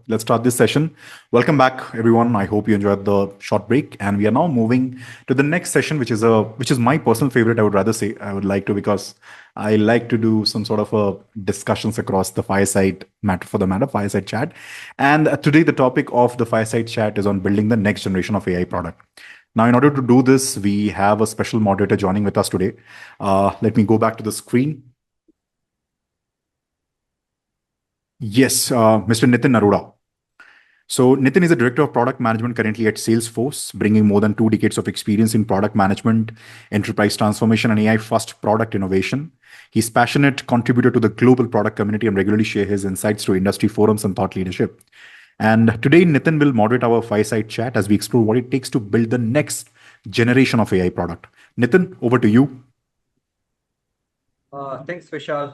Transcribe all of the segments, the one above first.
let's start this session. Welcome back, everyone. I hope you enjoyed the short break, and we are now moving to the next session, which is my personal favorite. I would rather say I would like to because I like to do some sort of discussions across the fireside matter for the matter fireside chat. And today, the topic of the fireside chat is on building the next generation of AI product. Now, in order to do this, we have a special moderator joining with us today. Let me go back to the screen. Yes, Mr. Nitin Arora. So, Nitin is a director of product management currently at Salesforce, bringing more than 2 decades of experience in product management, enterprise transformation, and AI first product innovation. He's passionate contributor to the global product community and regularly share his insights to industry forums and thought leadership. And today, Nitin will moderate our fireside chat as we explore what it takes to build the next generation of AI product. Nitin, over to you. Thanks, Vishal.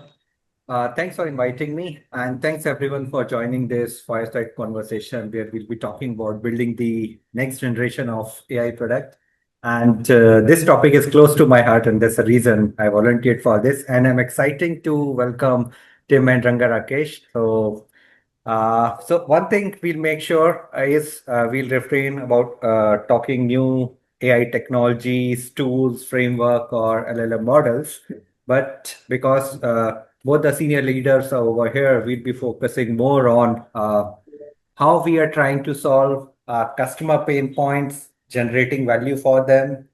Thanks for inviting me, and thanks everyone for joining this fireside conversation where we'll be talking about building the next generation of AI product. And this topic is close to my heart, and that's the reason I volunteered for this. And I'm excited to welcome Tim and Rangarakesh. So one thing we'll make sure is we'll refrain about talking new AI technologies, tools, framework, or LLM models. But because both the senior leaders are over here, we'll be focusing more on how we are trying to solve customer pain points, generating value for them,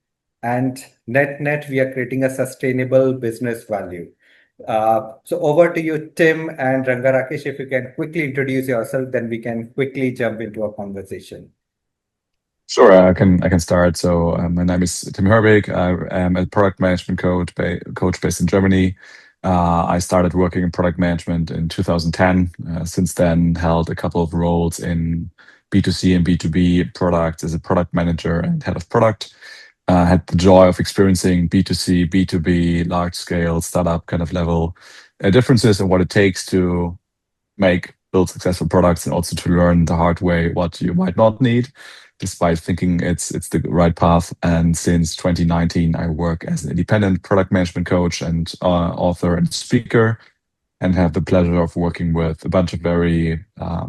and net we are creating a sustainable business value. So over to you, Tim and Rangarakesh. If you can quickly introduce yourself, then we can quickly jump into a conversation. Sure, I can start. So my name is Tim Herbig. I am a product management coach based in Germany. I started working in product management in 2010. Since then, held a couple of roles in B2C and B2B products as a product manager and head of product. Had the joy of experiencing B2C, B2B, large scale startup kind of level differences and what it takes to build successful products, and also to learn the hard way what you might not need, despite thinking it's the right path. And since 2019, I work as an independent product management coach and author and speaker, and have the pleasure of working with a bunch of very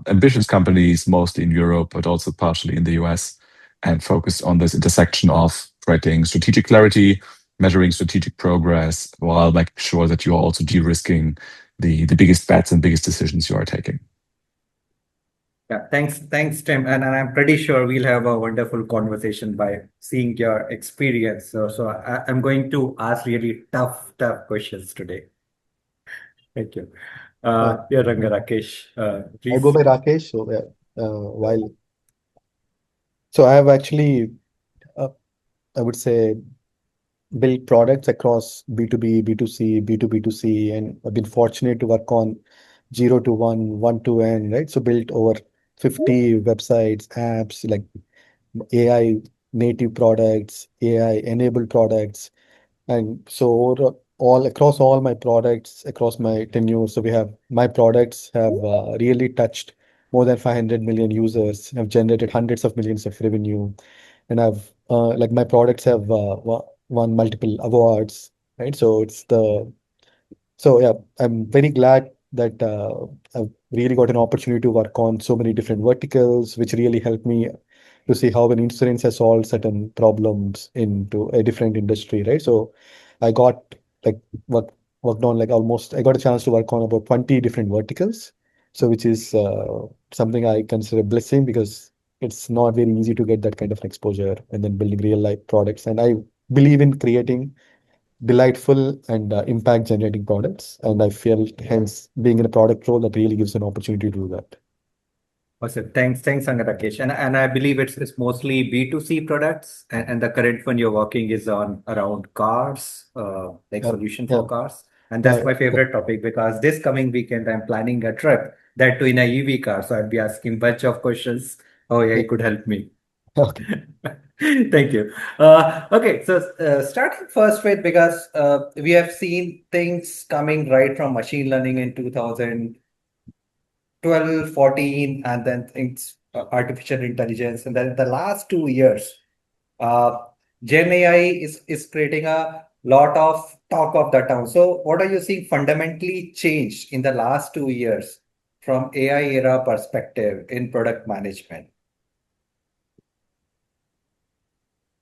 ambitious companies, mostly in Europe, but also partially in the US, and focused on this intersection of creating strategic clarity, measuring strategic progress, while making sure that you are also de-risking the biggest bets and biggest decisions you are taking. Yeah, thanks, Tim. And I'm pretty sure we'll have a wonderful conversation by seeing your experience. I'm going to ask really tough questions today. Thank you. Yeah, Rangarakesh, I go please. by Rakesh. So yeah, while I have actually, uh, I would say, built products across B2B, B2C, B2B2C, and I've been fortunate to work on 0 to 1, 1 to N, right? So built over 50 websites, apps, like AI native products, AI enabled products. And so all across all my products, across my tenure, so my products have really touched more than 500 million users, have generated hundreds of millions of revenue, and I've like my products have won multiple awards, right? So yeah, I'm very glad that I've really got an opportunity to work on so many different verticals, which really helped me to see how an insurance has solved certain problems into a different industry, right? So I got like work, worked on like almost I got a chance to work on about 20 different verticals. So which is something I consider a blessing because it's not very easy to get that kind of exposure and then building real life products. And I believe in creating delightful and impact generating products. And I feel hence being in a product role that really gives an opportunity to do that. Awesome. Thanks, Rangarakesh. And I believe it's mostly B2C products, and the current one you're working is on around cars, like Yeah, solution yeah, for cars. And yeah, that's my favorite topic because this coming weekend I'm planning a trip that too in a EV car. So I'll be asking bunch of questions. Oh yeah, yeah. you could help me. Okay. Thank you. Okay, so starting first with because we have seen things coming right from machine learning in 2012, 14, and then things artificial intelligence, and then the last 2 years, uh, Gen AI is creating a lot of talk of the town. So, what are you seeing fundamentally changed in the last 2 years from AI era perspective in product management?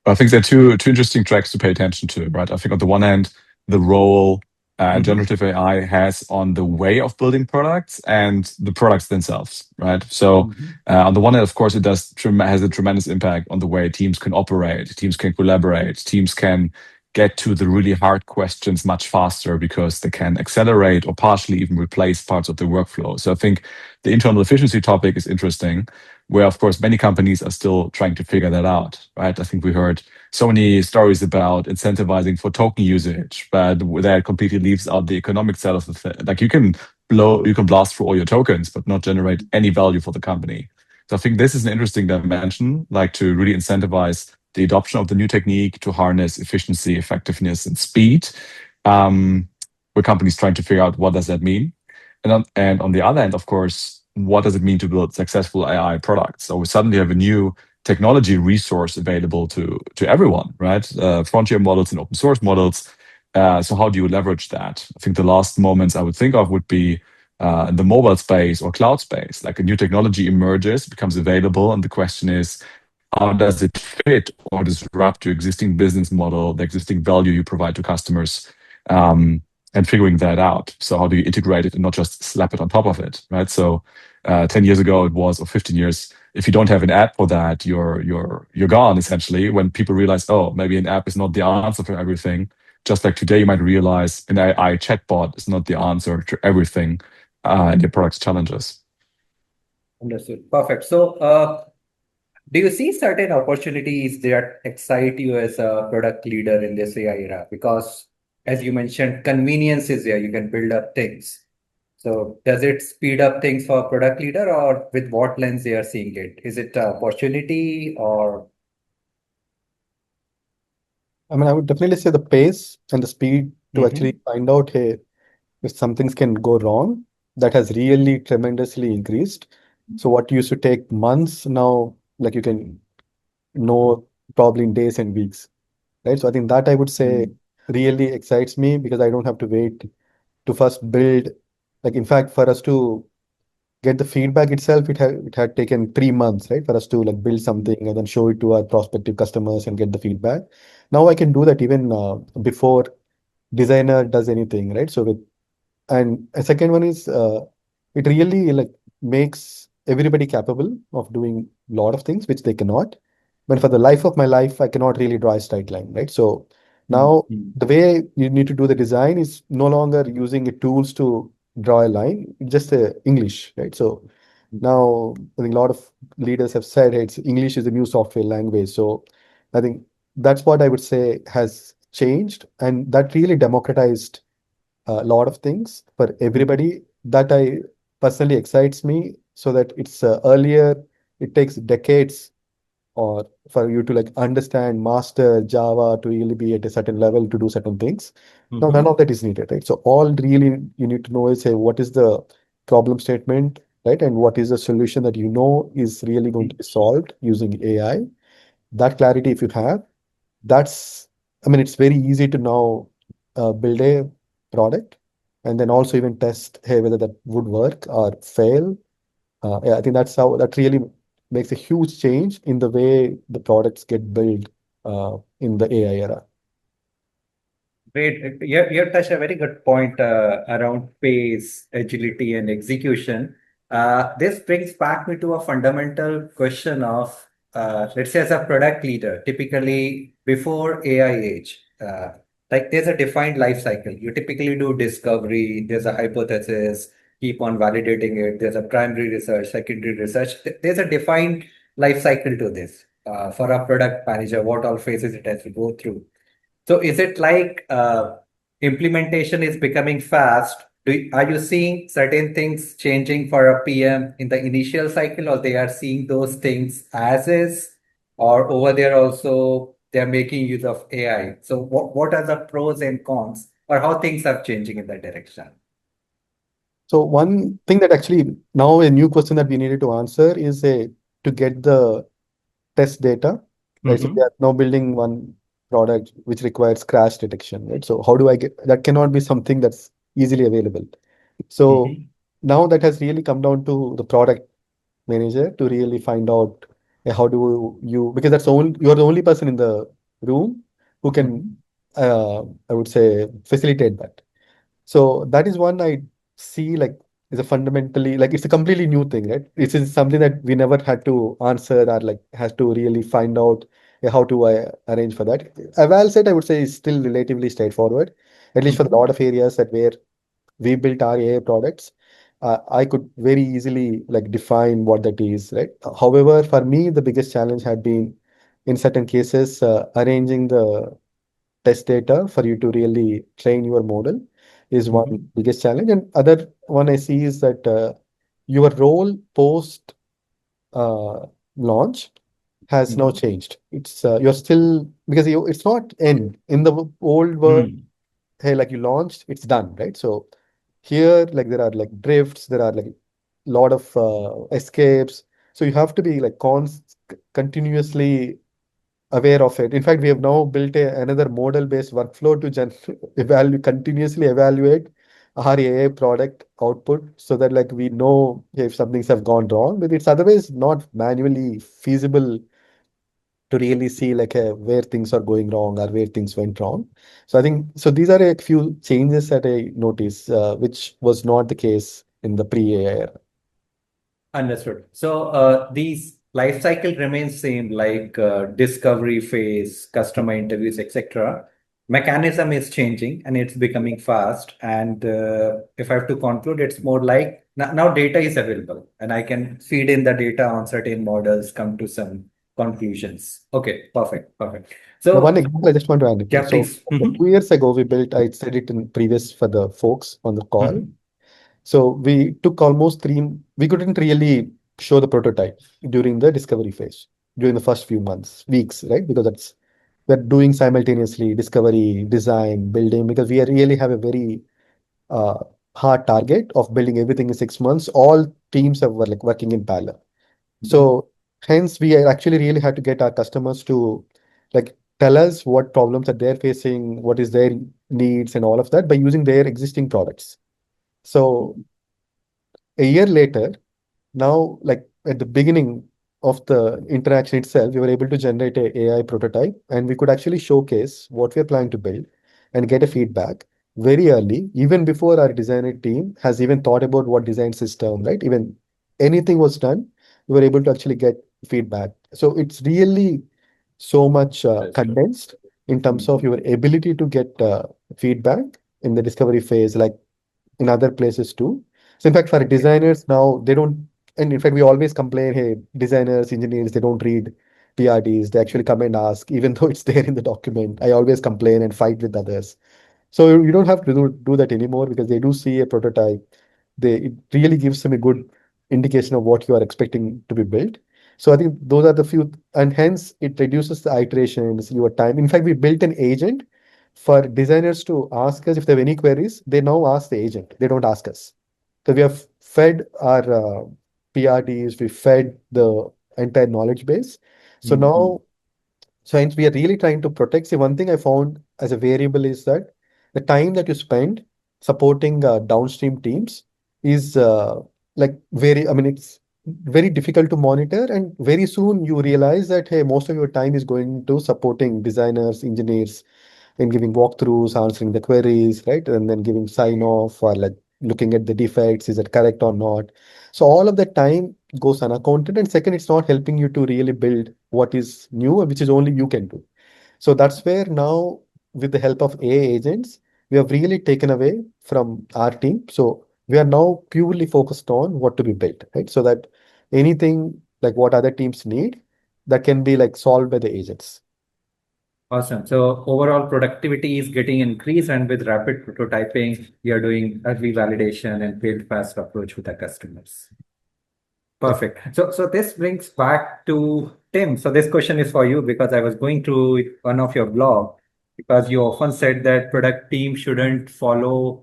I think there are two interesting tracks to pay attention to, right? I think on the one hand, the role generative AI has on the way of building products and the products themselves, right? So on the one hand, of course, it has a tremendous impact on the way teams can operate, teams can collaborate, teams can get to the really hard questions much faster because they can accelerate or partially even replace parts of the workflow. So I think the internal efficiency topic is interesting, where of course many companies are still trying to figure that out, right? I think we heard so many stories about incentivizing for token usage, but that completely leaves out the economic side of the thing. Like you can blast through all your tokens, but not generate any value for the company. So I think this is an interesting dimension, like to really incentivize the adoption of the new technique to harness efficiency, effectiveness, and speed. Where companies trying to figure out what does that mean, and on the other end, of course, what does it mean to build successful AI products? So we suddenly have a new technology resource available to everyone, right? Frontier models and open source models. So how do you leverage that? I think the last moments I would think of would be in the mobile space or cloud space. Like a new technology emerges, becomes available, and the question is, how does it fit or disrupt your existing business model, the existing value you provide to customers? And figuring that out. So how do you integrate it and not just slap it on top of it, right? So 10 years ago it was, or 15 years, if you don't have an app for that, you're gone essentially. When people realize, oh, maybe an app is not the answer for everything. Just like today, you might realize an AI chatbot is not the answer to everything in your product's challenges. Understood. Perfect. So, do you see certain opportunities that excite you as a product leader in this AI era? Because as you mentioned, convenience is there. You can build up things. So does it speed up things for a product leader, or with what lens they are seeing it? Is it an opportunity or? I mean, I would definitely say the pace and the speed to actually find out, hey, if some things can go wrong, that has really tremendously increased. So what used to take months now, like you can know probably in days and weeks, right? So I think that I would say really excites me because I don't have to wait to first build. Like in fact, for us to get the feedback itself, it had taken 3 months, right, for us to like build something and then show it to our prospective customers and get the feedback. Now I can do that even before designer does anything, right? So with and a second one is it really like makes everybody capable of doing a lot of things which they cannot. But for the life of my life, I cannot really draw a straight line, right? So now the way you need to do the design is no longer using tools to draw a line, it's just English, right? So now I think a lot of leaders have said, hey, it's English is the new software language. So I think that's what I would say has changed, and that really democratized a lot of things for everybody. That I personally excites me, so that it's earlier it takes decades or for you to like understand master Java to really be at a certain level to do certain things. Now none of that is needed, right? So all really you need to know is, say, what is the problem statement, right? And what is the solution that you know is really going to be solved using AI. That clarity, if you have, that's, I mean, it's very easy to now build a product and then also even test, hey, whether that would work or fail. Yeah, I think that's how that really makes a huge change in the way the products get built in the AI era. Great. You touched a very good point around pace, agility, and execution. This brings back me to a fundamental question of, let's say, as a product leader, typically before AI age, like there's a defined life cycle. You typically do discovery, there's a hypothesis, keep on validating it. There's a primary research, secondary research. There's a defined life cycle to this. For a product manager, what all phases it has to go through. So is it like implementation is becoming fast? Are you seeing certain things changing for a PM in the initial cycle, or they are seeing those things as is, or over there also they're making use of AI? So what are the pros and cons, or how things are changing in that direction? So one thing that actually now a new question that we needed to answer is to get the test data, right? So we are now building one product which requires crash detection, right? So how do I get that? Cannot be something that's easily available. So now that has really come down to the product manager to really find out how do you, because you're the only person in the room who can, I would say, facilitate that. So that is one I see like is a fundamentally like it's a completely new thing, right? This is something that we never had to answer or like has to really find out how to arrange for that. Eval set I would say is still relatively straightforward, at least for a lot of areas that where we built our AI products. I could very easily like define what that is, right? However, for me, the biggest challenge had been in certain cases arranging the test data for you to really train your model is one biggest challenge. And other one I see is that your role post launch has now changed. It's you're still because it's not end in the old world. Hey, like you launched, it's done, right? So here, like there are like drifts, there are like lot of escapes. So you have to be like continuously aware of it. In fact, we have now built another model-based workflow to continuously evaluate our AI product output so that like we know if some things have gone wrong, but it's otherwise not manually feasible to really see like where things are going wrong or where things went wrong. So I think so these are a few changes that I noticed, which was not the case in the pre-AI era. Understood. So these life cycle remains same, like discovery phase, customer interviews, etc. Mechanism is changing and it's becoming fast. And if I have to conclude, it's more like now data is available and I can feed in the data on certain models, come to some conclusions. Okay, perfect, perfect. Now, one So example I just want to add. yeah, So please. 2 years ago, we built, I said it in previous for the folks on the call. So we took almost we couldn't really show the prototype during the discovery phase, during the first few months, weeks, right? Because we're doing simultaneously discovery, design, building, because we really have a very uh, hard target of building everything in 6 months. All teams were like working in parallel. So hence we actually really had to get our customers to like tell us what problems that they're facing, what is their needs and all of that by using their existing products. So a year later, now, like at the beginning of the interaction itself, we were able to generate a AI prototype and we could actually showcase what we're planning to build and get a feedback very early, even before our designer team has even thought about what design system, right? Even anything was done, we were able to actually get feedback. So it's really so much condensed in terms of your ability to get feedback in the discovery phase, like in other places too. So in fact, for designers now, they don't, and in fact, we always complain, hey, designers, engineers, they don't read PRDs. They actually come and ask, even though it's there in the document. I always complain and fight with others. So you don't have to do that anymore because they do see a prototype. It really gives them a good indication of what you are expecting to be built. So I think those are the few, and hence it reduces the iterations, your time. In fact, we built an agent for designers to ask us if they have any queries. They now ask the agent. They don't ask us. So we have fed our PRDs, we fed the entire knowledge base. So now so hence we are really trying to protect. See, one thing I found as a variable is that the time that you spend supporting downstream teams is like very, I mean, it's very difficult to monitor. And very soon you realize that, hey, most of your time is going to supporting designers, engineers, in giving walkthroughs, answering the queries, right? And then giving sign off or like looking at the defects, is it correct or not? So all of that time goes unaccounted. And second, it's not helping you to really build what is new, which is only you can do. So that's where now, with the help of AI agents, we have really taken away from our team. So we are now purely focused on what to be built, right? So that anything like what other teams need, that can be like solved by the agents. Awesome. So overall productivity is getting increased, and with rapid prototyping, we are doing early validation and build fast approach with our customers. Perfect. So this brings back to Tim. So this question is for you because I was going through one of your blog because you often said that product team shouldn't follow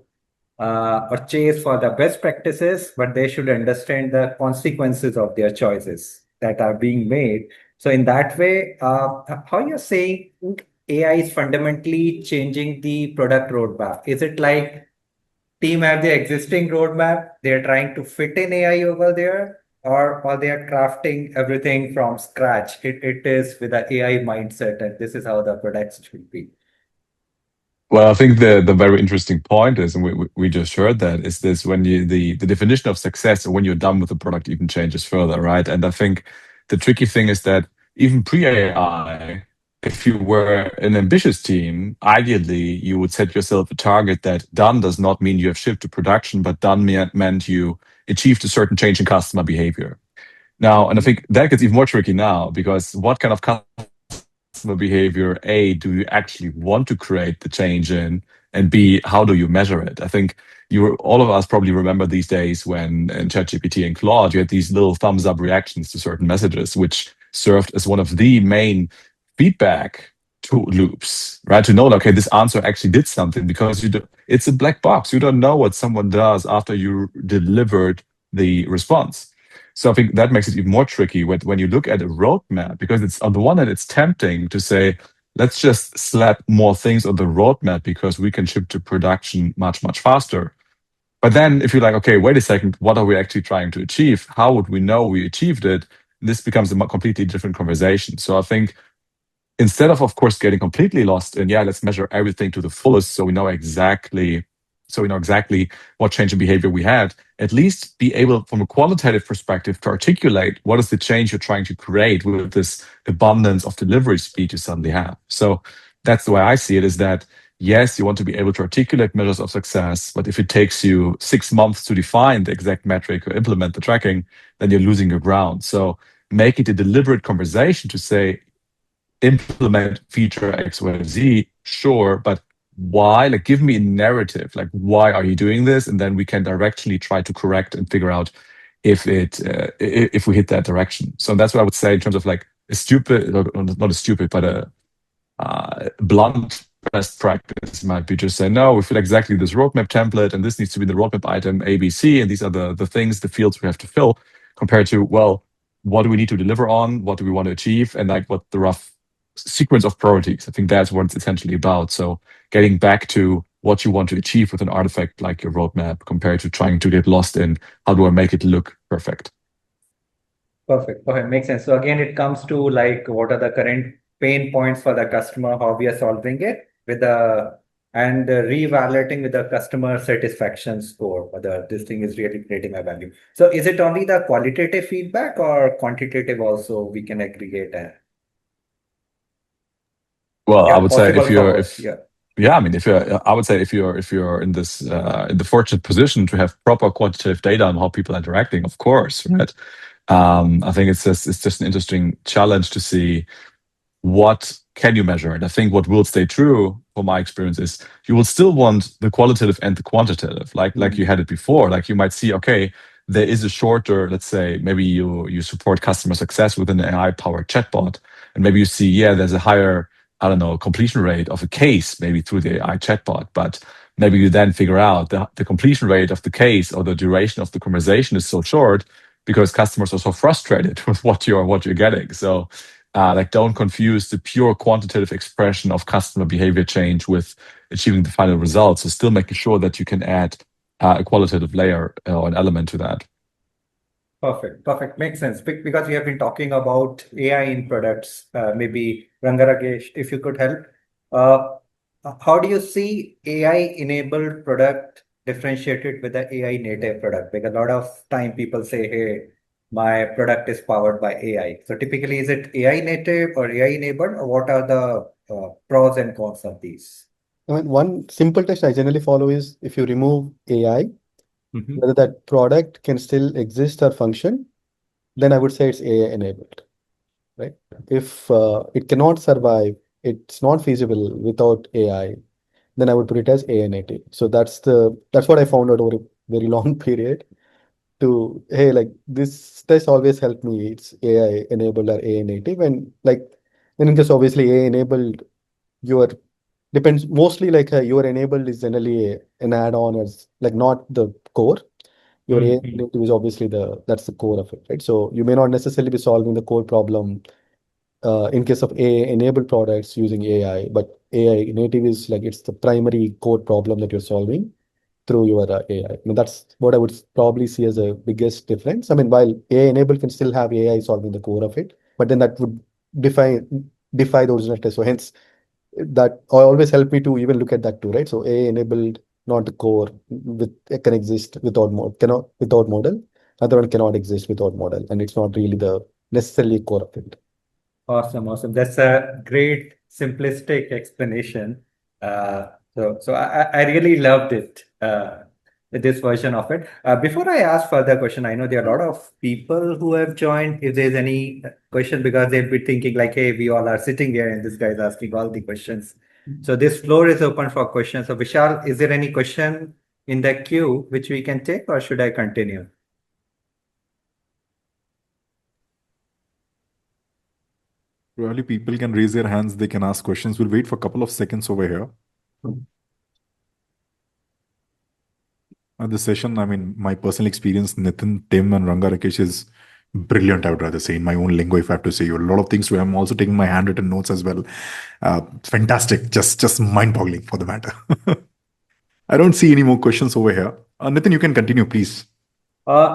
or chase for the best practices, but they should understand the consequences of their choices that are being made. So in that way, how you're saying AI is fundamentally changing the product roadmap? Is it like team have the existing roadmap, they're trying to fit in AI over there, or they are crafting everything from scratch. It is with the AI mindset, and this is how the products should be. Well, I think the very interesting point is, and we just heard that, is this when the definition of success or when you're done with the product even changes further, right? And I think the tricky thing is that even pre-AI, if you were an ambitious team, ideally you would set yourself a target that done does not mean you have shipped to production, but done meant you achieved a certain change in customer behavior. Now, and I think that gets even more tricky now because what kind of customer behavior, A, do you actually want to create the change in? And B, how do you measure it? I think all of us probably remember these days when in ChatGPT and Claude, you had these little thumbs up reactions to certain messages, which served as one of the main feedback loops, right? To know, okay, this answer actually did something because it's a black box. You don't know what someone does after you delivered the response. So I think that makes it even more tricky when you look at a roadmap, because it's on the one hand, it's tempting to say, let's just slap more things on the roadmap because we can ship to production much, much faster. But then if you're like, okay, wait a second, what are we actually trying to achieve? How would we know we achieved it? This becomes a completely different conversation. So I think instead of course, getting completely lost in, yeah, let's measure everything to the fullest so we know exactly what change in behavior we had, at least be able, from a qualitative perspective, to articulate what is the change you're trying to create with this abundance of delivery speed you suddenly have. So that's the way I see it, is that yes, you want to be able to articulate measures of success, but if it takes you 6 months to define the exact metric or implement the tracking, then you're losing your ground. So make it a deliberate conversation to say, implement feature X, Y, Z, sure, but why? Like, give me a narrative. Like, why are you doing this? And then we can directly try to correct and figure out if we hit that direction. So that's what I would say in terms of like a stupid, not a stupid, but a blunt best practice might be just say, no, we feel exactly this roadmap template, and this needs to be the roadmap item ABC, and these are the things, the fields we have to fill, compared to, well, what do we need to deliver on? What do we want to achieve? And like what the rough sequence of priorities. I think that's what it's essentially about. So getting back to what you want to achieve with an artifact like your roadmap compared to trying to get lost in how do I make it look perfect. Perfect. Perfect. Makes sense. So again, it comes to like what are the current pain points for the customer, how we are solving it with and re-evaluating with the customer satisfaction score, whether this thing is really creating a value. So is it only the qualitative feedback or quantitative also we can aggregate? Well, I would say Possible if you're for if yeah, I mean, I would say if you're in this in the fortunate position to have proper quantitative data on how people are interacting, of course, right? I think it's just an interesting challenge to see what can you measure. And I think what will stay true from my experience is you will still want the qualitative and the quantitative, like you had it before. Like you might see, okay, there is a shorter, let's say, maybe you support customer success with an AI-powered chatbot, and maybe you see, yeah, there's a higher, I don't know, completion rate of a case maybe through the AI chatbot, but maybe you then figure out the completion rate of the case or the duration of the conversation is so short because customers are so frustrated with what you're getting. So like don't confuse the pure quantitative expression of customer behavior change with achieving the final results. So still making sure that you can add a qualitative layer or an element to that. Perfect. Perfect. Makes sense. Because we have been talking about AI in products. Maybe Rangarakesh, if you could help. Uh, how do you see AI-enabled product differentiated with the AI native product? Because a lot of time people say, hey, my product is powered by AI. So typically, is it AI native or AI enabled, or what are the pros and cons of these? I mean, one simple test I generally follow is if you remove AI, Mhm. whether that product can still exist or function, then I would say it's AI enabled, right? If it cannot survive, it's not feasible without AI, then I would put it as AI native. So that's what I found out over a very long period. To hey, like this test always helped me. It's AI enabled or AI native, and like then in this obviously AI enabled, your depends mostly like your enabled is generally an add-on as like not the core. Your AI Mhm. native is obviously that's the core of it, right? So you may not necessarily be solving the core problem in case of AI enabled products using AI, but AI native is like it's the primary core problem that you're solving. through your AI. I mean, that's what I would probably see as a biggest difference. I mean, while AI enabled can still have AI solving the core of it, but then that would defy the original test. So hence, that always help me to even look at that too, right? So AI enabled, not the core, with it can exist without cannot without model. Other one cannot exist without model, and it's not really the necessarily core of it. Awesome, awesome. That's a great simplistic explanation. So I really loved it, this version of it. Before I ask further question, I know there are a lot of people who have joined. If there's any question, because they'll be thinking like, hey, we all are sitting here and this guy is asking all the questions. So this floor is open for questions. So Vishal, is there any question in the queue which we can take, or should I continue? Probably people can raise their hands, they can ask questions. We'll wait for a couple of seconds over here. The session, I mean, my personal experience, Nitin, Tim, and Rangarakesh is brilliant, I would rather say, in my own lingo, if I have to say. A lot of things too. I'm also taking my handwritten notes as well. Fantastic, just mind-boggling for the matter. I don't see any more questions over here. Nitin, you can continue, please.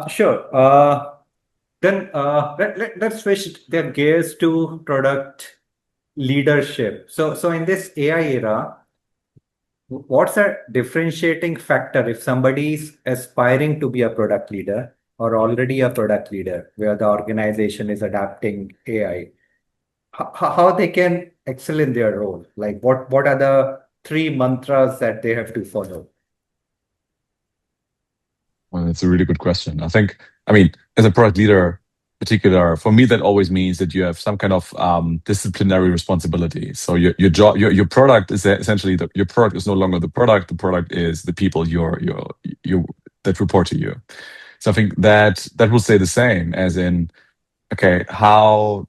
Sure. Then let's switch the gears to product leadership. So in this AI era, what's a differentiating factor if somebody's aspiring to be a product leader or already a product leader where the organization is adapting AI? How they can excel in their role? Like what are the three mantras that they have to follow? Well, that's a really good question. I mean, as a product leader, particular for me, that always means that you have some kind of disciplinary responsibility. So your job, your product is essentially your product is no longer the product. The product is the people you that report to you. So I think that will stay the same. As in, okay, how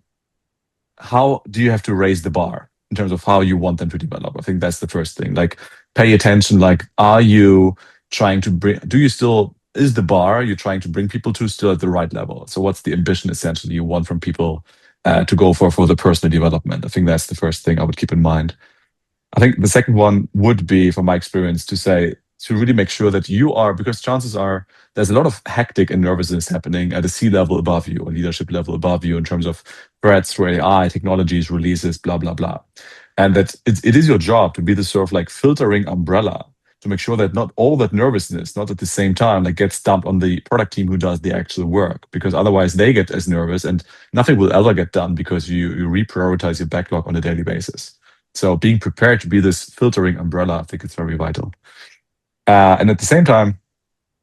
do you have to raise the bar in terms of how you want them to develop? I think that's the first thing. Like, pay attention. Like, are you trying to bring? Do you still is the bar you're trying to bring people to still at the right level? So, what's the ambition essentially you want from people to go for the personal development? I think that's the first thing I would keep in mind. I think the second one would be, from my experience, to really make sure that you are, because chances are there's a lot of hectic and nervousness happening at a C level above you or leadership level above you in terms of threats for AI, technologies, releases, blah, blah, blah. And that it is your job to be the sort of like filtering umbrella to make sure that not all that nervousness, not at the same time, like gets dumped on the product team who does the actual work, because otherwise they get as nervous and nothing will ever get done because you reprioritize your backlog on a daily basis. So being prepared to be this filtering umbrella, I think it's very vital. And at the same time,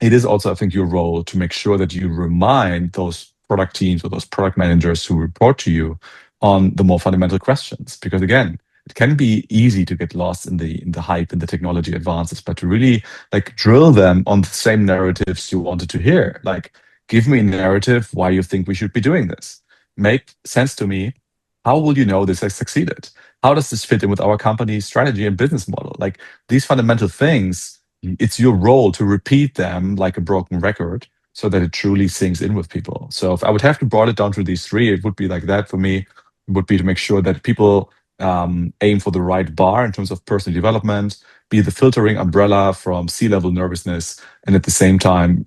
it is also, I think, your role to make sure that you remind those product teams or those product managers who report to you on the more fundamental questions. Because again, it can be easy to get lost in the hype and the technology advances, but to really like drill them on the same narratives you wanted to hear. Like, give me a narrative why you think we should be doing this. Make sense to me. How will you know this has succeeded? How does this fit in with our company's strategy and business model? Like, these fundamental things, it's your role to repeat them like a broken record so that it truly sinks in with people. So if I would have to boil it down to these three, it would be like that for me. It would be to make sure that people aim for the right bar in terms of personal development, be the filtering umbrella from C-level nervousness, and at the same time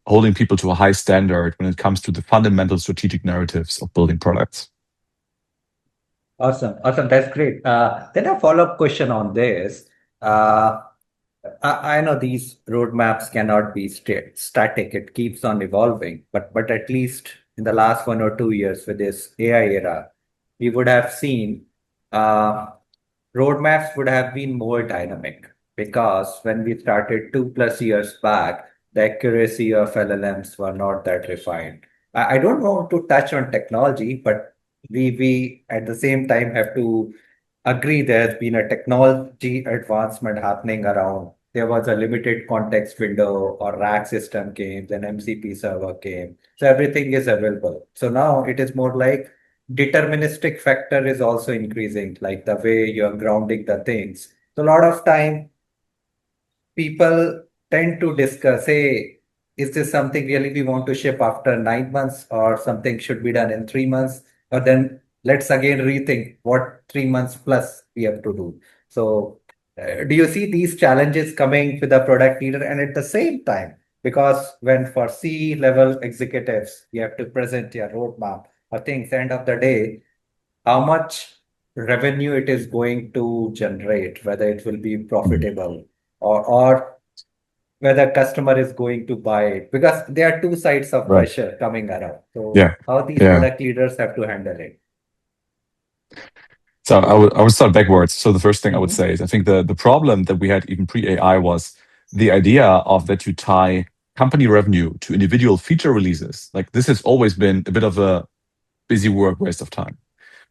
holding people to a high standard when it comes to the fundamental strategic narratives of building products. Awesome, awesome. That's great. Then a follow-up question on this. Uh, I know these roadmaps cannot be static. It keeps on evolving. But at least in the last 1 or 2 years with this AI era, we would have seen uh, roadmaps would have been more dynamic, because when we started 2+ years back, the accuracy of LLMs were not that refined. I don't want to touch on technology, but we at the same time have to agree there's been a technology advancement happening around. There was a limited context window or rack system came, then MCP server came. So everything is available. So now it is more like deterministic factor is also increasing, like the way you're grounding the things. So a lot of time people tend to discuss, hey, is this something really we want to ship after 9 months, or something should be done in 3 months? Or then let's again rethink what 3 months plus we have to do. So do you see these challenges coming with the product leader? And at the same time, because when for C-level executives, you have to present your roadmap or things, end of the day, how much revenue it is going to generate, whether it will be Mhm. profitable or whether customer is going to buy it, because there are two sides of Right. pressure coming around. So Yeah. how these Yeah. product leaders have to handle it? So I would start backwards. So the first thing I would Mhm. say is I think the problem that we had even pre-AI was the idea of that you tie company revenue to individual feature releases. Like this has always been a bit of a busy work waste of time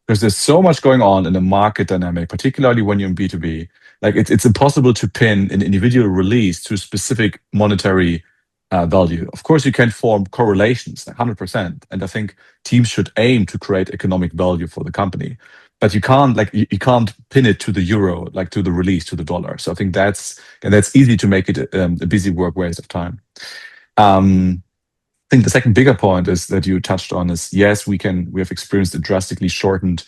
because there's so much going on in the market dynamic, particularly when you're in B2B. Like it's impossible to pin an individual release to a specific monetary value. Of course, you can form correlations, like 100%. And I think teams should aim to create economic value for the company. But you can't you can't pin it to the euro, like to the release, to the dollar. So I think that's easy to make it a busy work waste of time. Um, I think the second bigger point is that you touched on is yes, we have experienced a drastically shortened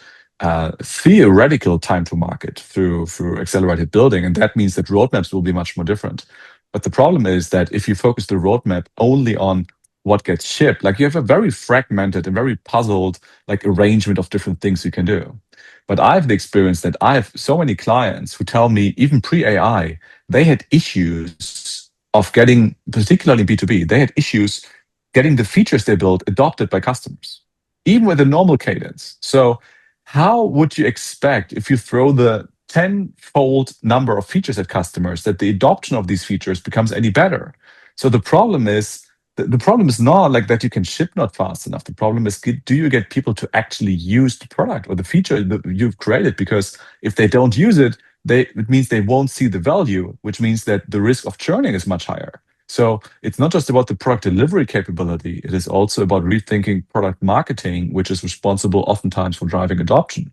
theoretical time to market through accelerated building, and that means that roadmaps will be much more different. But the problem is that if you focus the roadmap only on what gets shipped, like you have a very fragmented and very puzzled like arrangement of different things you can do. But I have the experience that I have so many clients who tell me even pre-AI, they had issues of getting, particularly B2B, they had issues getting the features they built adopted by customers, even with a normal cadence. So, how would you expect if you throw the tenfold number of features at customers that the adoption of these features becomes any better? So the problem is the problem is not like that you can ship not fast enough. The problem is do you get people to actually use the product or the feature that you've created? Because if they don't use it, it means they won't see the value, which means that the risk of churning is much higher. So it's not just about the product delivery capability, it is also about rethinking product marketing, which is responsible oftentimes for driving adoption.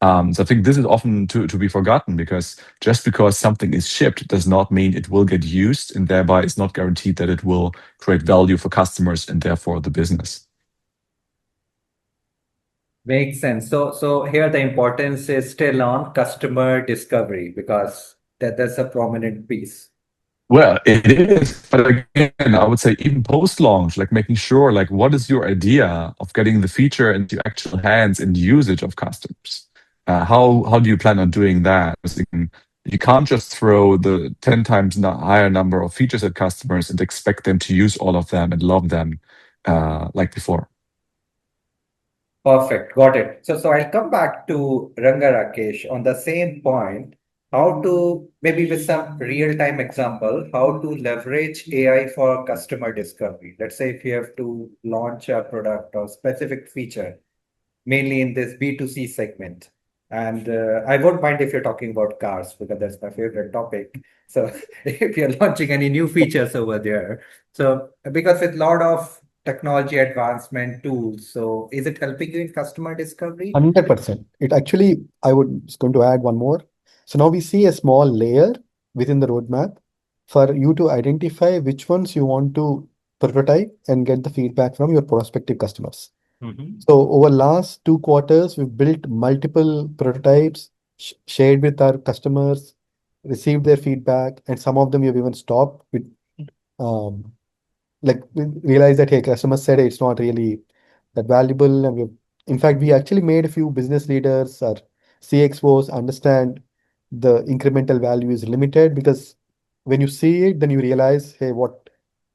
So I think this is often to be forgotten because just because something is shipped does not mean it will get used, and thereby is not guaranteed that it will create value for customers and therefore the business. Makes sense. So here the importance is still on customer discovery, because that's a prominent piece. Well, it is, but again, I would say even post-launch, like making sure, like, what is your idea of getting the feature into actual hands and usage of customers? How do you plan on doing that? Because you can't just throw the 10 times higher number of features at customers and expect them to use all of them and love them like before. Perfect. Got it. So I'll come back to Rangarakesh on the same point. How to, maybe with some real-time example, how to leverage AI for customer discovery. Let's say if you have to launch a product or specific feature, mainly in this B2C segment. And I won't mind if you're talking about cars, because that's my favorite topic. So if you're launching any new features over there. So because with a lot of technology advancement tools, so is it helping you in customer discovery? 100%. It actually, I would just going to add one more. So now we see a small layer within the roadmap for you to identify which ones you want to prototype and get the feedback from your prospective customers. Mhm. So over last 2 quarters, we've built multiple prototypes, shared with our customers, received their feedback, and some of them we've even stopped with um, like we realized that hey, customers said it's not really that valuable, and in fact we actually made a few business leaders or CXOs understand the incremental value is limited, because when you see it, then you realize, hey, what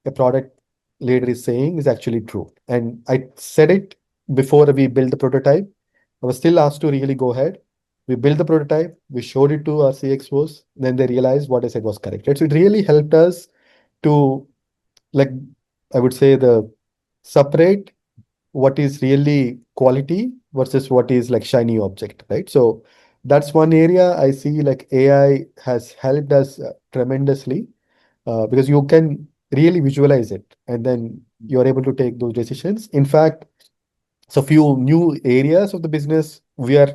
a product leader is saying is actually true. And I said it before we built the prototype. I was still asked to really go ahead. We built the prototype, we showed it to our CXOs, then they realized what I said was correct. Right? So it really helped us to, like, I would say, the separate what is really quality versus what is like shiny object, right? So that's one area I see like AI has helped us tremendously, because you can really visualize it and then you're able to take those decisions. In fact, so few new areas of the business we are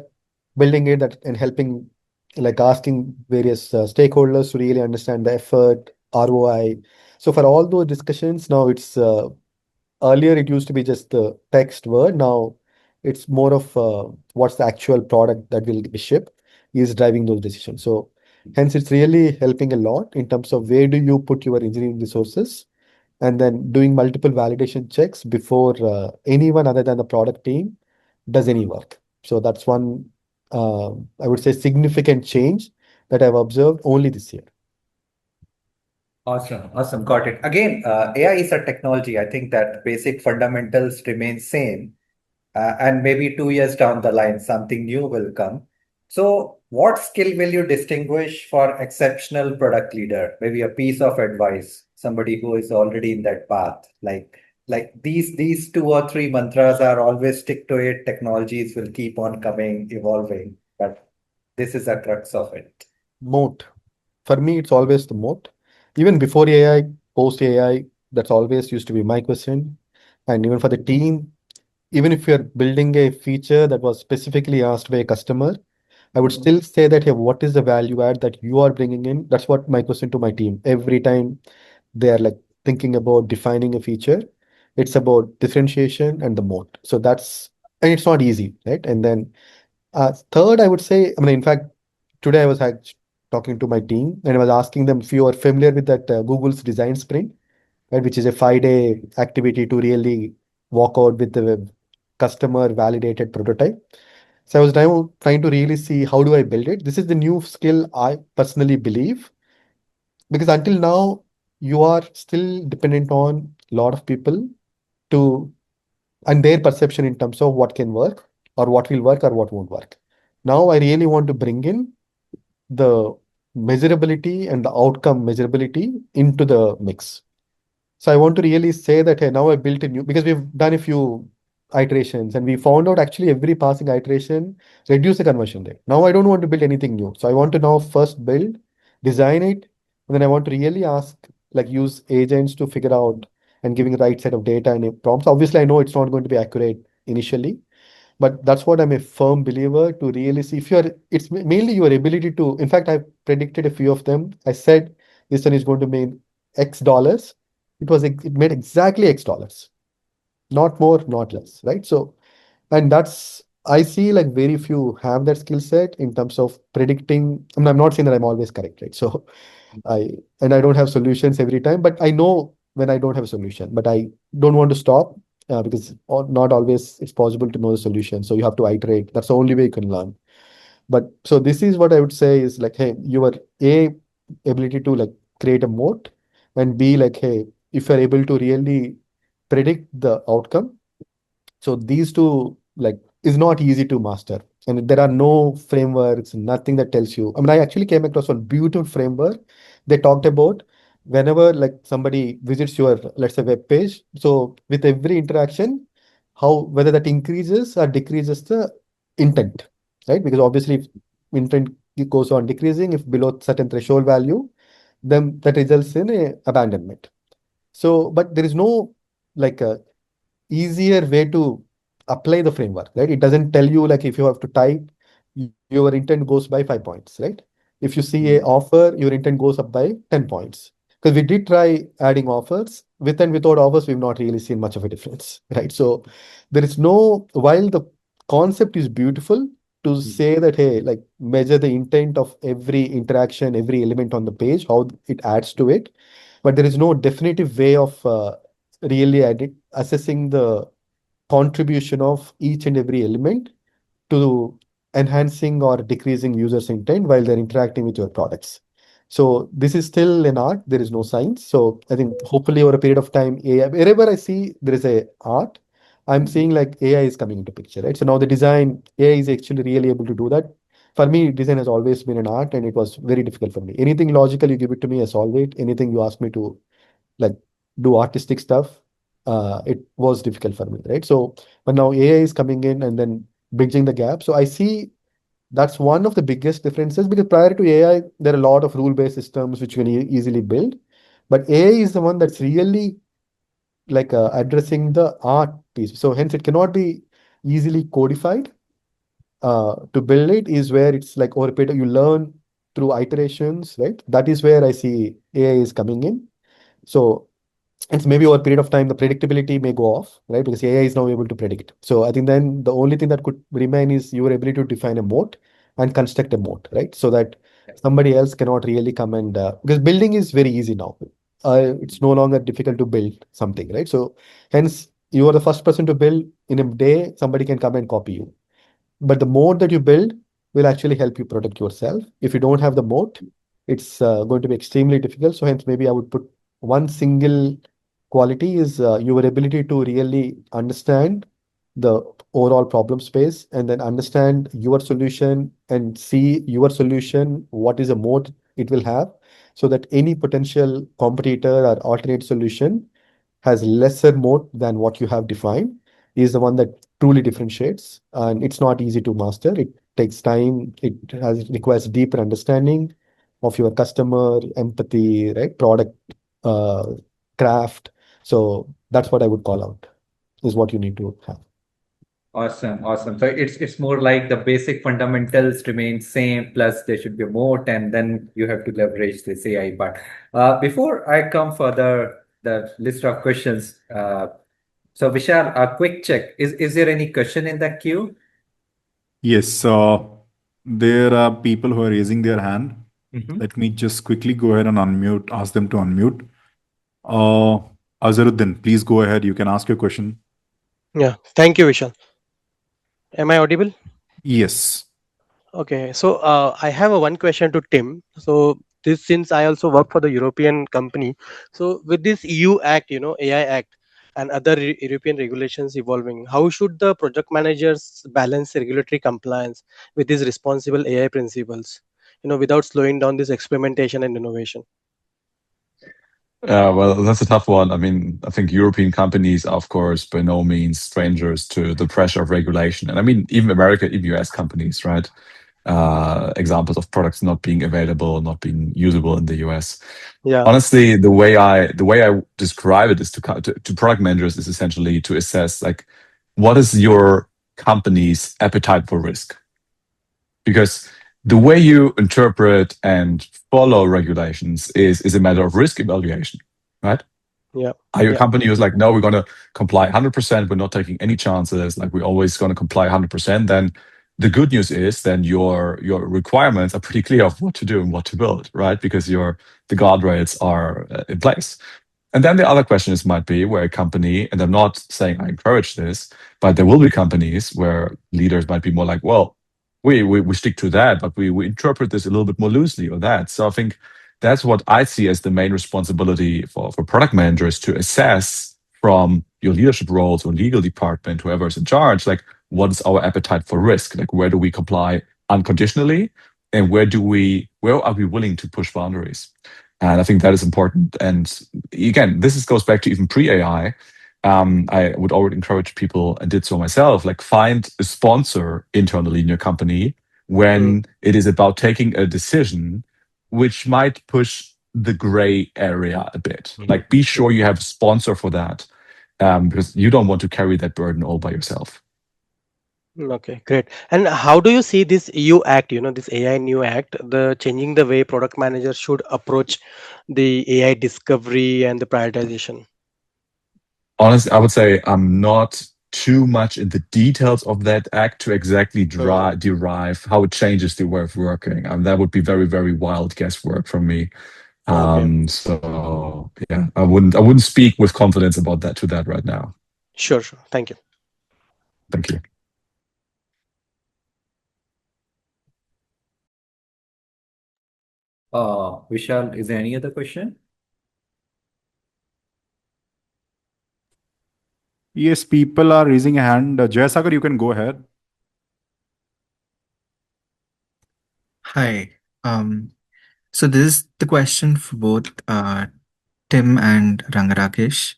building it that and helping, like asking various stakeholders to really understand the effort, ROI. So for all those discussions, now it's earlier it used to be just the text word. Now it's more of what's the actual product that will be shipped is driving those decisions. So Hence, it's really helping a lot in terms of where do you put your engineering resources, and then doing multiple validation checks before anyone other than the product team does any work. So that's one, I would say, significant change that I've observed only this year. Awesome, awesome. Got it. Again, AI is a technology. I think that basic fundamentals remain same, and maybe 2 years down the line, something new will come. So, what skill will you distinguish for exceptional product leader? Maybe a piece of advice, somebody who is already in that path. Like these two or three mantras are always stick to it. Technologies will keep on coming, evolving, but this is a crux of it. Moat. For me, it's always the moat. Even before AI, post AI, that's always used to be my question. And even for the team, even if you're building a feature that was specifically asked by a customer, I would Mhm. still say that, hey, what is the value add that you are bringing in? That's what my question to my team. Every time they are like thinking about defining a feature, it's about differentiation and the moat. So and it's not easy, right? And then third, I would say, I mean, in fact, today I was talking to my team and I was asking them if you are familiar with that Google's design sprint, right, which is a 5-day activity to really walk out with the customer validated prototype. So I was now trying to really see how do I build it. This is the new skill I personally believe, because until now you are still dependent on a lot of people to and their perception in terms of what can work or what will work or what won't work. Now I really want to bring in the measurability and the outcome measurability into the mix. So I want to really say that, hey, now I built a new, because we've done a few iterations and we found out actually every passing iteration reduce the conversion rate. Now I don't want to build anything new. So I want to now first build, design it, and then I want to really ask, like use agents to figure out and giving the right set of data and prompts. Obviously, I know it's not going to be accurate initially, but that's what I'm a firm believer to really see if it's mainly your ability to, in fact, I predicted a few of them. I said this one is going to mean X dollars. It made exactly X dollars, not more, not less, right? So, and that's, I see like very few have that skill set in terms of predicting. I mean, I'm not saying that I'm always correct, right? So I don't have solutions every time, but I know when I don't have a solution, but I don't want to stop because not always it's possible to know the solution. So you have to iterate. That's the only way you can learn. But so this is what I would say is like, hey, your A, ability to like create a moat, and B, like, hey, if you're able to really predict the outcome, so these two like is not easy to master. And there are no frameworks, nothing that tells you. I mean, I actually came across one beautiful framework. They talked about whenever like somebody visits your, let's say, web page. So with every interaction, how whether that increases or decreases the intent, right? Because obviously if intent goes on decreasing, if below certain threshold value, then that results in a abandonment. So, but there is no like a easier way to apply the framework, right? It doesn't tell you like if you have to type, your intent goes by 5 points, right? If you see a Mhm. offer, your intent goes up by 10 points. Because we did try adding offers, with and without offers, we've not really seen much of a difference, right? So there is no, while the concept is beautiful to say that, hey, like measure the intent of every interaction, every element on the page, how it adds to it. But there is no definitive way of really assessing the contribution of each and every element to enhancing or decreasing users' intent while they're interacting with your products. So this is still an art. There is no science. So I think hopefully over a period of time, AI, wherever I see there is a art, I'm seeing like AI is coming into picture, right? So now the design, AI is actually really able to do that. For me, design has always been an art and it was very difficult for me. Anything logical, you give it to me, I solve it. Anything you ask me to like do artistic stuff, it was difficult for me, right? So, but now AI is coming in and then bridging the gap. So I see that's one of the biggest differences because prior to AI, there are a lot of rule-based systems which you can easily build. But AI is the one that's really like addressing the art piece. So hence it cannot be easily codified. To build it is where it's like over a period you learn through iterations, right? That is where I see AI is coming in. So it's maybe over a period of time, the predictability may go off, right? Because AI is now able to predict. So I think then the only thing that could remain is your ability to define a moat and construct a moat, right? So that Somebody else cannot really come and because building is very easy now. It's no longer difficult to build something, right? So hence you are the first person to build. In a day, somebody can come and copy you. But the moat that you build will actually help you protect yourself. If you don't have the moat, it's going to be extremely difficult. So hence maybe I would put one single quality is your ability to really understand the overall problem space and then understand your solution and see your solution, what is a moat it will have, so that any potential competitor or alternate solution has lesser moat than what you have defined is the one that truly differentiates. And it's not easy to master. It takes time. It requires deeper understanding of your customer, empathy, right? Product, uh, craft. So that's what I would call out is what you need to have. Awesome, awesome. So it's more like the basic fundamentals remain same, plus there should be a moat, and then you have to leverage this AI. But before I come further, the list of questions. So Vishal, a quick check. Is there any question in the queue? Yes, there are people who are raising their hand. Mhm. Let me just quickly go ahead and unmute, ask them to unmute. Uh, Azharuddin, please go ahead. You can ask your question. Yeah, thank you, Vishal. Am I audible? Yes. Okay, so I have a one question to Tim. So this, since I also work for the European company, so with this EU Act, AI Act and other European regulations evolving, how should the project managers balance regulatory compliance with these responsible AI principles, without slowing down this experimentation and innovation? Well, that's a tough one. I mean, I think European companies are, of course, by no means strangers to the pressure of regulation. And I mean, even America, even US companies, right? Examples of products not being available, not being usable in the US. Yeah, Honestly, the way I describe it is to product managers is essentially to assess like what is your company's appetite for risk, because the way you interpret and follow regulations is a matter of risk evaluation, right? yeah, Are you a yeah. company who's like, no, we're going to comply 100%, we're not taking any chances, like we're always going to comply 100%, then the good news is then your requirements are pretty clear of what to do and what to build, right? Because the guardrails are in place. And then the other question is might be where a company, and I'm not saying I encourage this, but there will be companies where leaders might be more like, well, we stick to that, but we interpret this a little bit more loosely or that. So I think that's what I see as the main responsibility for product managers to assess from your leadership roles or legal department, whoever is in charge, like what is our appetite for risk? Like where do we comply unconditionally? And where are we willing to push boundaries? And I think that is important. And again, goes back to even pre-AI. I would already encourage people, and did so myself, like find a sponsor internally in your company Mm, when it is about taking a decision which might push the gray area a bit. Like be mm. sure you have a sponsor for that, because you don't want to carry that burden all by yourself. Okay, great. And how do you see this EU Act, this AI new act, the changing the way product managers should approach the AI discovery and the prioritization? Honestly, I would say I'm not too much in the details of that act to exactly Mm, derive how it changes the way of working. That would be very, very wild guesswork from me. okay, So yeah, I wouldn't speak with confidence about that right now. sure, sure. Thank you. Thank you. Vishal, is there any other question? Yes, people are raising a hand. Jayasagar, you can go ahead. Hi. So this is the question for both Tim and Rangarakesh.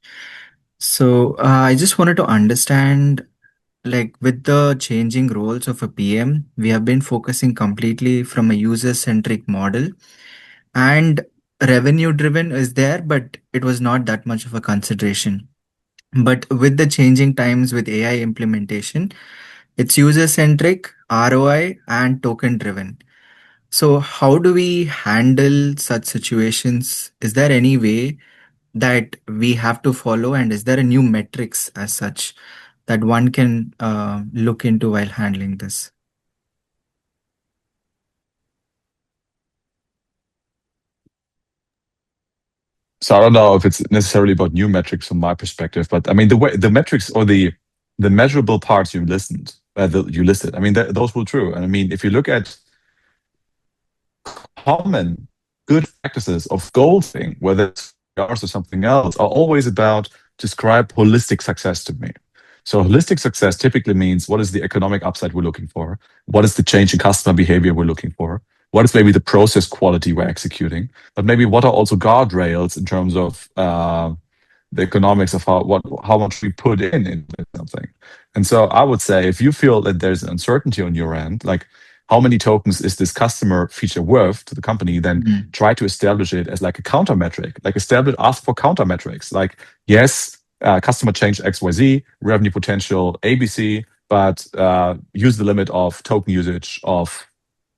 So I just wanted to understand, like with the changing roles of a PM, we have been focusing completely from a user-centric model, and revenue-driven is there, but it was not that much of a consideration. But with the changing times with AI implementation, it's user-centric, ROI, and token-driven. So, how do we handle such situations? Is there any way that we have to follow, and is there a new metrics as such that one can look into while handling this? So I don't know if it's necessarily about new metrics from my perspective, but I mean the metrics or the measurable parts you listed. I mean those were true, and I mean if you look at common good practices of goal setting, whether it's ours or something else, are always about describe holistic success to me. So holistic success typically means what is the economic upside we're looking for? What is the change in customer behavior we're looking for? What is maybe the process quality we're executing? But maybe what are also guardrails in terms of the economics of how much we put in something. And so I would say if you feel that there's uncertainty on your end, like how many tokens is this customer feature worth to the company, then try to establish it as like a counter metric, like ask for counter metrics. Like, yes, customer change XYZ, revenue potential ABC, but use the limit of token usage of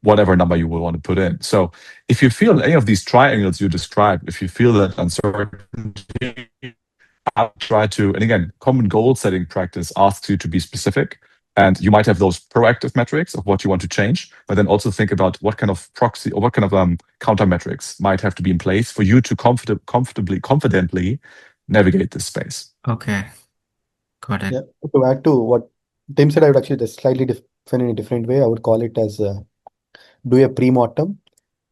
whatever number you will want to put in. So if you feel any of these triangles you described, if you feel that uncertainty, I would try to, and again, common goal setting practice asks you to be specific. And you might have those proactive metrics of what you want to change, but then also think about what kind of proxy or what kind of counter metrics might have to be in place for you to confidently navigate this space. Okay, got it. Yeah. To add to what Tim said, I would actually just slightly define in a different way. I would call it as do a pre-mortem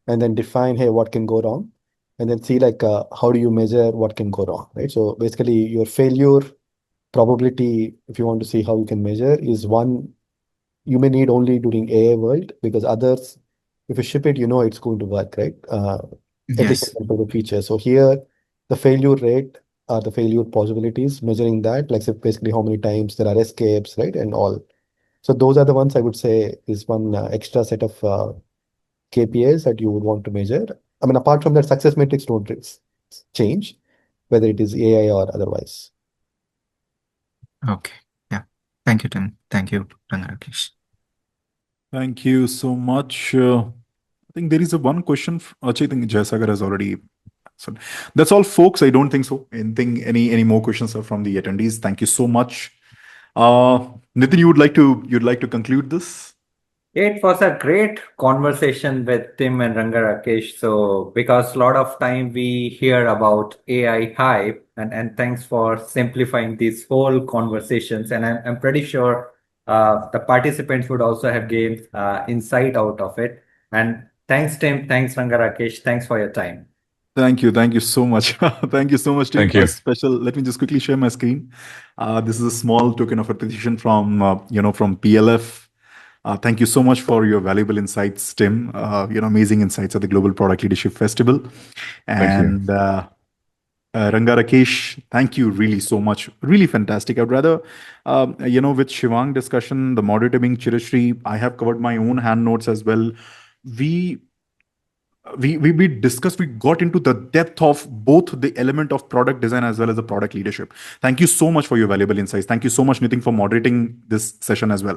and then define, hey, what can go wrong? And then see like how do you measure what can go wrong, right? So basically your failure probability, if you want to see how you can measure, is one you may need only during AI world, because others, if you ship it, you know it's going to work, right? At least Yes. in terms of the feature. So here, the failure rate or the failure possibilities, measuring that, like say basically how many times there are escapes, right? And all. So those are the ones I would say is one extra set of KPIs that you would want to measure. I mean, apart from that, success metrics don't change, whether it is AI or otherwise. Okay. Yeah. Thank you, Tim. Thank you, Rangarakesh. Thank you so much. I think there is a one question. Actually, I think Jayasagar has already answered. That's all, folks. I don't think so. Anything, any more questions are from the attendees? Thank you so much. Nitin, you'd like to conclude this? It was a great conversation with Tim and Rangarakesh. So, because a lot of time we hear about AI hype, and thanks for simplifying these whole conversations. And I'm pretty sure the participants would also have gained insight out of it. And thanks, Tim. Thanks, Rangarakesh. Thanks for your time. Thank you. Thank you so much. Thank you so much, Tim. Thank you. Let me just quickly share my screen. This is a small token of appreciation from, from PLF. Thank you so much for your valuable insights, Tim. Amazing insights at the Global Product Leadership Festival. Thank you. And Rangarakesh, thank you really so much. Really fantastic. I'd rather, with Shivang discussion, the moderator being Chirashri, I have covered my own hand notes as well. We discussed, we got into the depth of both the element of product design as well as the product leadership. Thank you so much for your valuable insights. Thank you so much, Nitin, for moderating this session as well.